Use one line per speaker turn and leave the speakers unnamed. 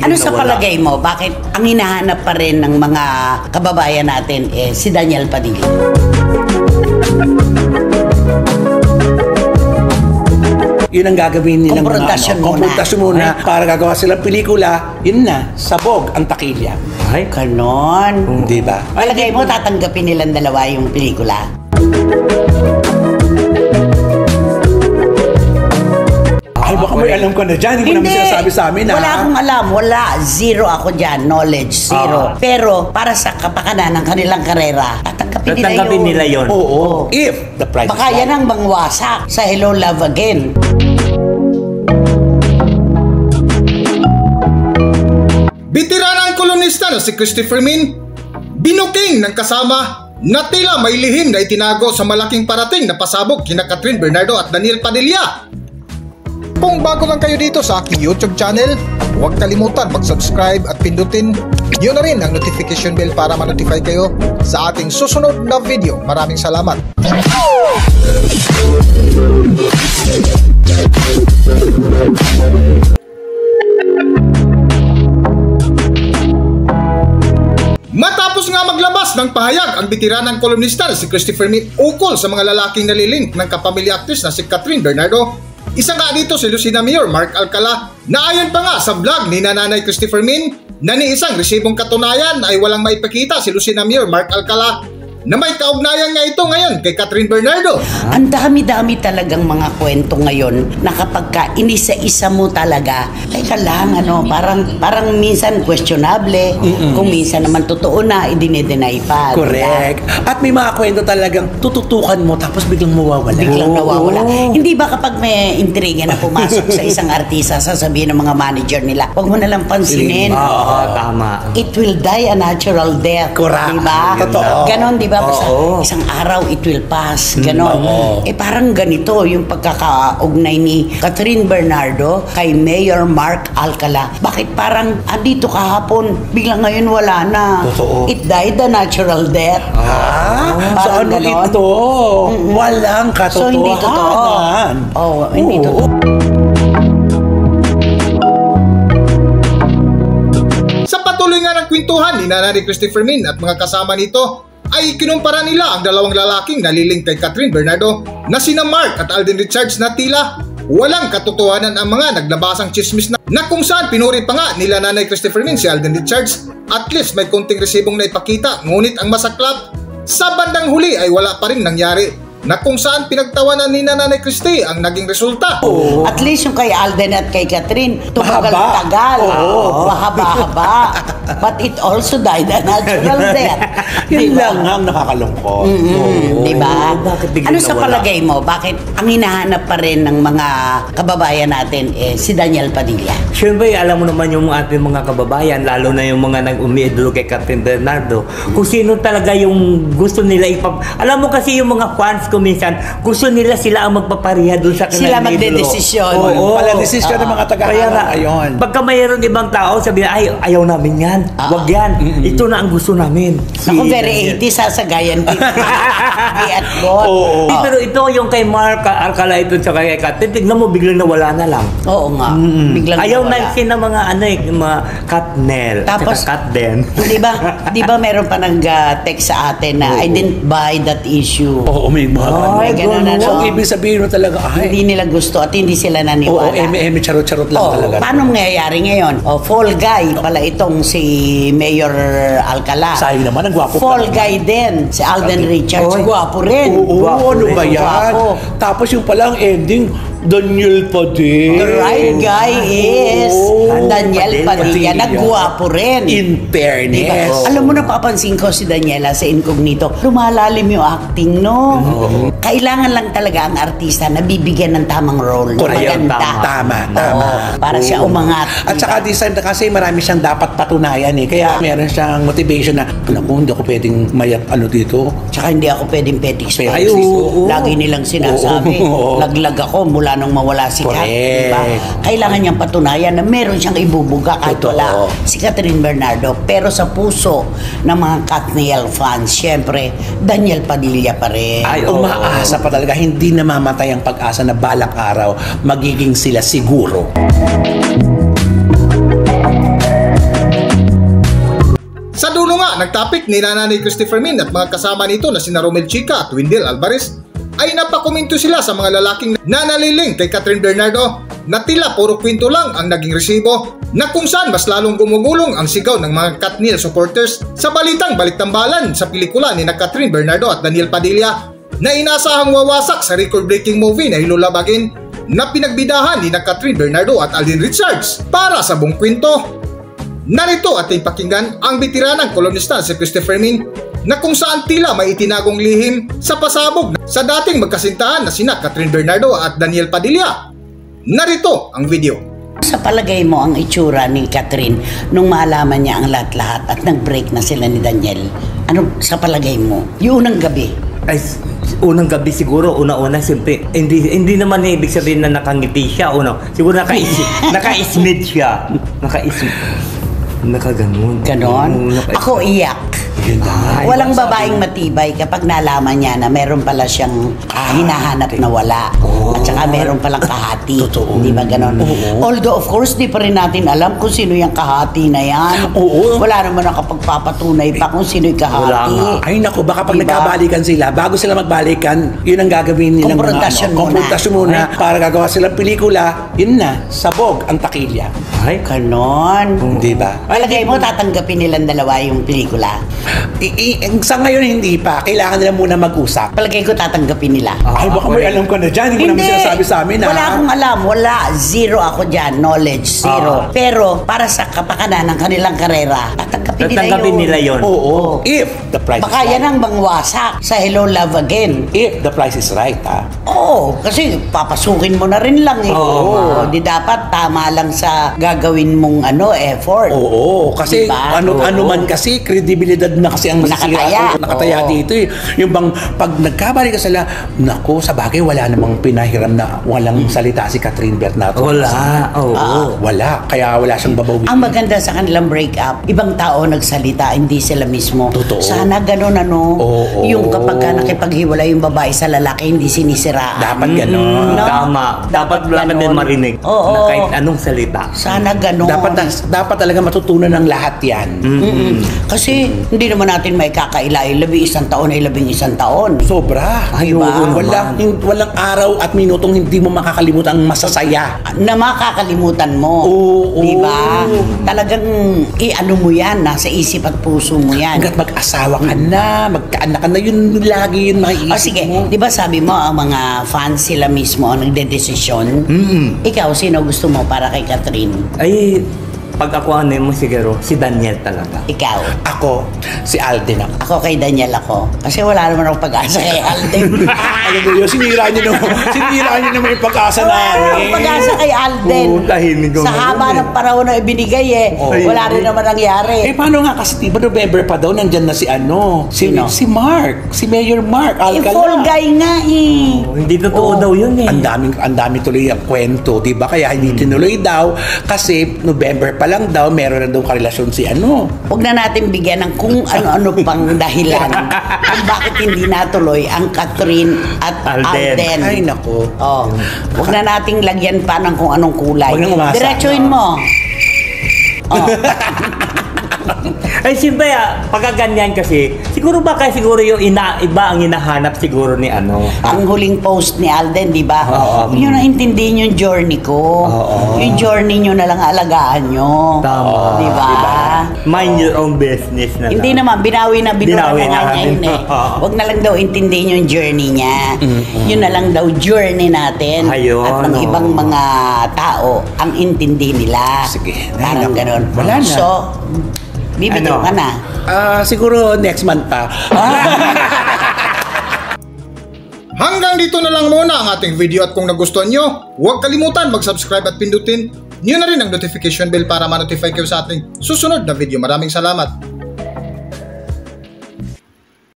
Ano sa palagay mo, bakit ang hinahanap pa rin ng mga kababayan natin si Daniel Padilla?
Yun ang gagawin nilang
konfrontasyon
muna para gagawa silang pelikula. Yun na, sabog ang takilya.
Ay, kanon.
Di ba?
Palagay mo, tatanggapin nilang dalawa yung pelikula?
Ay, baka may alam ko na dyan. Hindi mo naman sinasabi sa amin,
wala akong alam. Wala. Zero ako dyan. Knowledge. Zero. Pero, para sa kapakanan ng kanilang karera, tatanggapin nila yun.
Oo. If the price
baka yan ang mangwasak sa Hello, Love Again.
Bitiranang kolonista na si Christopher Min, binuking ng kasama na tila may lihim na itinago sa malaking parating na pasabog kina Catherine Bernardo at Daniel Padilla. Kung bago lang kayo dito sa aking YouTube channel, huwag kalimutan mag-subscribe at pindutin yun na rin ang notification bell para ma-notify kayo sa ating susunod na video. Maraming salamat! Matapos nga maglabas ng pahayag ang bitiranang kolumnista na si Christopher Min ukol sa mga lalaking nalilink ng kapamilya actress na si Catherine Bernardo, isa nga dito si Lucina Mayor Mark Alcala na ayon pa nga sa vlog ni Nanay Christopher Min na ni isang resibong katunayan ay walang maipakita si Lucina Mayor Mark Alcala na may kaugnayan nga ito ngayon kay Catherine Bernardo.
Ang dami-dami talagang mga kwento ngayon na kapag ka inisa-isa mo talaga, teka lang, parang minsan questionable, kung minsan naman totoo na, idine-deny pa.
Correct. Diba? At may mga kwento talagang tututukan mo tapos biglang mawawala.
Biglang nawawala. Hindi ba kapag may intriga na pumasok sa isang artista, sasabihin ng mga manager nila, huwag mo nalang pansinin.
Tama.
It will die a natural death.
Correct.
Diba?
Totoo.
Ganon, diba? Basta isang araw it will pass. Ganon. Parang ganito yung pagkakaugnay ni Catherine Bernardo kay Mayor Mark Alcala. Bakit parang andito kahapon, biglang ngayon wala na.
Totoo.
It died a natural death.
So ano
ganon.
ito? Walang katotohanan.
So hindi totoo. Hindi totoo.
Sa patuloy nga ng kwentuhan ni Nanay Christopher Min at mga kasama nito, ay kinumpara nila ang dalawang lalaking naliling kay Catherine Bernardo na sina Mark at Alden Richards na tila walang katotohanan ang mga naglabasang chismis na kung saan pinuri pa nga nila Nanay Christopher Min si Alden Richards. At least may konting resibong na ipakita, ngunit ang masaklap sa bandang huli ay wala pa rin nangyari na kung saan pinagtawanan ni Nanay Christie ang naging resulta.
At least yung kay Alden at kay Catherine, tumagal-tagal. Mahaba-haba. But it also died a natural death.
Yun lang ang nakakalungkot.
Diba? Ano sa palagay mo, bakit ang hinahanap pa rin ng mga kababayan natin si Daniel Padilla?
Siyempre, alam mo naman yung ating mga kababayan, lalo na yung mga nag-umiidolo kay Catherine Bernardo, kung sino talaga yung gusto nila alam mo kasi yung mga fans ko minsan, gusto nila sila ang magpapariha doon sa kanilang
sila magdedesisyon.
Pala desisyon ng mga taga-harap ngayon.
Pagka mayroon ibang tao, sabi na, ayaw namin yan. Wag yan. Ito na ang gusto namin.
Ako, very 80, sasagayan din.
Pero ito yung kay Mark Alcala ito sa kay Catherine, tignan mo, biglang nawala na lang.
Oo nga. Biglang
ayaw
nawala.
na sin ng mga mga Catnell.
Tapos,
Catden.
di ba meron pa nag-text sa atin na I didn't buy that issue.
Oo, may mga
ganun na.
So, ibig sabihin mo talaga,
hindi nila gusto at hindi sila naniwala.
Charot-charot lang talaga.
Paano nangyayari ngayon? Fall guy pala itong si Mayor Alcala.
Sayang naman, ang gwapo
Fall guy din, si Alden Richards. Gwapo rin.
Ano ba yan? Tapos yung palang ending, Daniel Padilla.
The right guy is Daniel Padilla. Nagwapo rin.
In fairness.
Diba? Alam mo, napapansin ko si Daniela sa Incognito. Lumalalim yung acting, no? Kailangan lang talaga ang artista na bibigyan ng tamang role. Maganda.
Tama.
Para siya umangat.
At saka this time kasi marami siyang dapat patunayan eh. Kaya meron siyang motivation na, naku, hindi ako pwedeng mayat dito.
Tsaka hindi ako pwedeng petiks. Lagi nilang sinasabi. Laglag ako mula nung mawala si Kat. Diba? Kailangan niyang patunayan na meron siyang ibubuga kahit wala si Catherine Bernardo. Pero sa puso ng mga Katniel fans, syempre, Daniel Padilla pa rin.
umaasa pa talaga, hindi namamatay ang pag-asa na balang araw magiging sila siguro.
Sa dulo nga, nagtapik ni Nanay Christopher Min at mga kasama nito na sina Romel Chica at Wendell Alvarez ay napakomento sila sa mga lalaking nanaliling kay Catherine Bernardo na tila puro kwento lang ang naging resibo, na kung saan mas lalong gumugulong ang sigaw ng mga Katniel supporters sa balitang baliktambalan sa pelikula ni Catherine Bernardo at Daniel Padilla na inasahang wawasak sa record-breaking movie na Hilulabagin na pinagbidahan ni Catherine Bernardo at Alden Richards para sa buong kwento. Narito ating pakinggan ang bitiranang kolonista si Christopher Min na kung saan tila may itinagong lihim sa pasabog sa dating magkasintahan na sina Catherine Bernardo at Daniel Padilla. Narito ang video.
Sa palagay mo ang itsura ni Catherine nung malaman niya ang lahat-lahat at nag-break na sila ni Daniel? Ano sa palagay mo? Yung unang gabi.
Ay, unang gabi siguro, una-una, siyempre, hindi naman ibig sabihin na nakangiti siya, siguro naka-ismid siya. Nakaganon.
Ganon? Ako iyak. Walang babaeng matibay kapag nalaman niya na meron pala siyang hinahanap na wala. At saka meron palang kahati. Hindi ba ganon? Although of course di pa rin natin alam kung sino yung kahati na yan. Wala naman nakapagpapatunay pa kung sino yung kahati.
Ay naku, baka pag nagkabalikan sila, bago sila magbalikan, yun ang gagawin nilang
Komprontasyon
muna. Para gagawa silang pelikula, yun na, sabog ang takilya.
Ay,
Ganon.
Di ba?
Palagay mo tatanggapin nilang dalawa yung pelikula?
Sa ngayon hindi pa. Kailangan nila muna mag-usap.
Palagay ko tatanggapin nila.
Ay, baka may alam ka na dyan. Hindi mo naman sinasabi sa amin.
Wala akong alam. Wala. Zero ako dyan. Knowledge. Zero. Pero para sa kapakanan ng kanilang karera, tatanggapin nila yun.
Oo. If the price
Baka
is
yan ang bangwasak sa Hello Love Again.
If the price is right,
Oo. Kasi papasukin mo na rin lang eh. Oo. Di dapat tama lang sa gagawin mong effort.
Oo. Kasi
Diba?
ano man kasi, kredibilidad na kasi ang masisira. Nakataya dito eh. Yung bang, pag nagkabalik ka sila, naku, sa bagay, wala namang pinahiram na walang salita si Catherine Bernardo.
wala.
Wala. Kaya wala siyang babawin.
Ang maganda sa kanilang breakup, ibang tao nagsalita, hindi sila mismo.
Totoo.
Sana ganun
Oo.
yung kapag nakipaghiwala yung babae sa lalaki, hindi sinisiraan.
Dapat ganon.
No?
Tama. Dapat wala na din marinig
Oo.
na kahit anong salita.
Sana ganun.
Dapat talaga matutunan ng lahat yan.
Kasi hindi naman natin may kakailain 11 taon ay 11 taon.
Sobra.
Ay, diba?
Walang araw at minutong hindi mo makakalimutan ang masasaya.
Na makakalimutan mo.
Oo.
Diba? Talagang i-ano mo yan, nasa isip at puso mo yan.
Hanggat mag-asawa ka na, magkaanak ka na, yun lagi yun maiisip
Sige,
mo.
di ba sabi mo ang mga fans sila mismo ang nagdedesisyon? Ikaw, sino gusto mo para kay Catherine?
Ay, pag ako mo siguro, si Daniel talaga.
Ikaw?
Ako, si Alden ako.
Ako kay Daniel ako. Kasi wala naman akong pag-asa kay Alden.
Alam mo yun, sinira niyo naman yung pag-asa
Wala
namin.
akong pag-asa kay Alden.
Tahimik ko
Sa haba ng panahon na ibinigay wala rin naman nangyari.
Paano nga kasi diba November pa daw, nandyan na si
Sino?
si Mark, si Mayor Mark Alcala.
Fall guy nga
Hindi totoo daw yun eh.
Ang daming tuloy ang kwento, di ba? Kaya hindi tinuloy daw kasi November pa lang daw, meron na daw karelasyon si
Huwag na natin bigyan ng kung ano-ano pang dahilan kung bakit hindi natuloy ang Catherine at Alden.
Ay, nako.
Huwag na nating lagyan pa ng kung anong kulay.
Huwag nang umasa.
Diretsuhin mo.
Ay, siyempre, pagka ganyan kasi, siguro yung iba ang hinahanap siguro ni
Ang huling post ni Alden, di ba? Yun ang intindihin yung journey ko. Yung journey nyo na lang alagaan nyo.
Tama.
Di ba?
Mind your own business na lang.
Hindi naman, binawi na
Binawi na
niya yun eh.
Oo.
Huwag na lang daw intindihin yung journey niya. Yun na lang daw journey natin.
Ayun,
At ng ibang mga tao, ang intindi nila.
Sige.
Parang ganun.
Wala na.
So, bibitaw ka na.
Siguro next month pa.
Hanggang dito na lang muna ang ating video at kung nagustuhan nyo, huwag kalimutan mag-subscribe at pindutin nyo na rin ang notification bell para ma-notify kayo sa ating susunod na video. Maraming salamat!